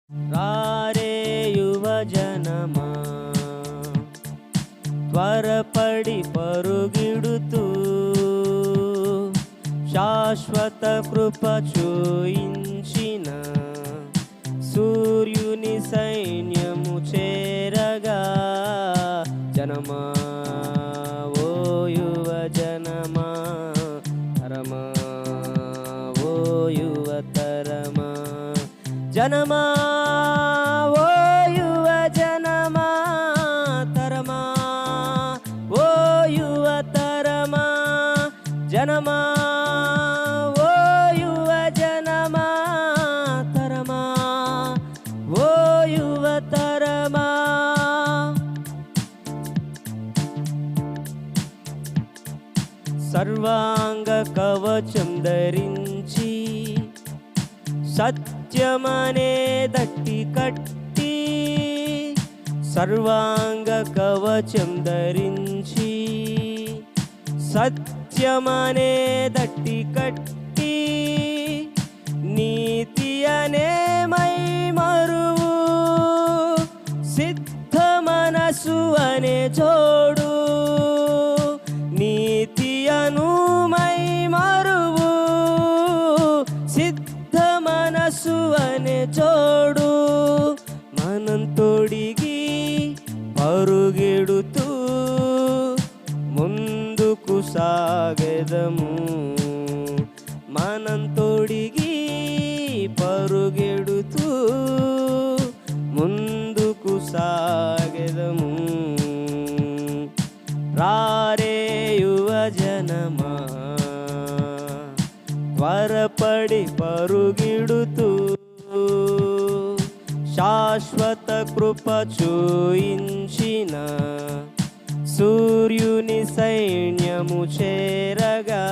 రారే యువజనమా, త్వరపడి పరుగిడుతూ శాశ్వత కృప చూయించిన సూర్యుని సైన్యము చేరగా. జనమా ఓ యువజనమా, తరమా ఓ యువతరమా, జనమా ఓ యువజనమా, తరమా ఓ యువతరమా, జనమా ఓ యువజనమా, తరమా ఓ యువతరమా. సర్వాంగ కవచం ధరించి సత్యమనే దట్టి కట్టి, సర్వాంగ కవచం ధరించి సత్యమనే దట్టి కట్టి, నీతి అనే మై మరువు సిద్ధ మనసు అనే జోడు, నీతి అను మై మరువు సిద్ధ మనసు అనే జోడు, మనం తొడిగి పరుగెడుతూ ముందుకు సాగెదము. మనం తొడిగి పరుగెడుతూ ముందుకు సాగెదము. రారే యువజనమా, త్వరపడి పరుగిడుతూ శాశ్వత కృప చూయించిన సూర్యుని సైన్యము చేరగా.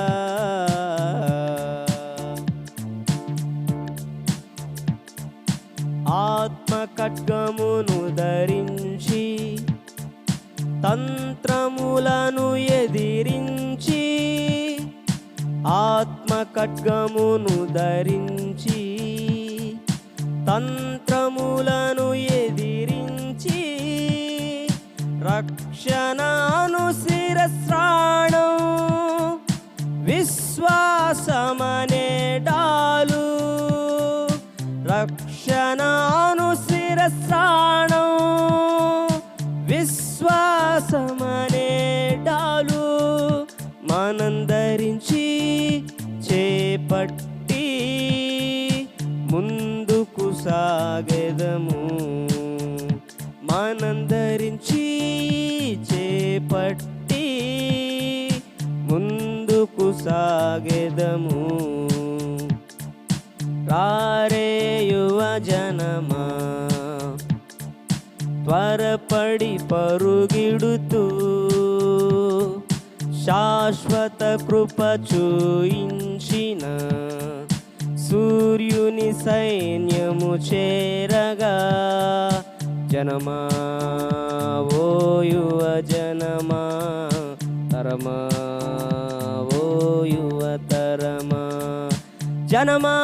ఆత్మ ఖడ్గమును ధరించి తంత్రములను ఎదిరించి, ఆత్మ ఖడ్గమును ధరించి తంత్రములను ఎదిరించి, రక్షణను శిరస్త్రాణం విశ్వాసమనే డాలు, రక్షణను శిరస్త్రాణం విశ్వాసమనే డాలు, మనం ధరించి చేపట్టి ముందుకు సాగెదము. మనం ధరించి చేపట్టి ముందుకు సాగెదము. రారే యువజనమా, త్వరపడి పరుగిడుతూ శాశ్వత కృప చూయించిన సూర్యుని సైన్యము చేరగా. జనమా ఓ యువజనమా, తరమా ఓ యువతరమా, జనమా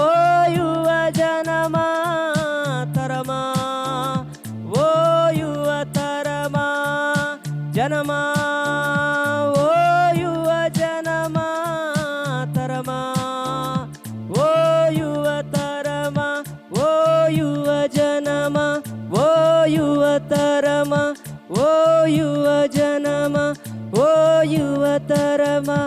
ఓ యువజనమా, తరమా ఓ యువతరమా, జనమా ఓ యువజనమా, తరమా ఓ యువతరమా, ఓ యువజనమా, ఓ యువతరమా, ఓ యువజనమా, ఓ యువతరమా.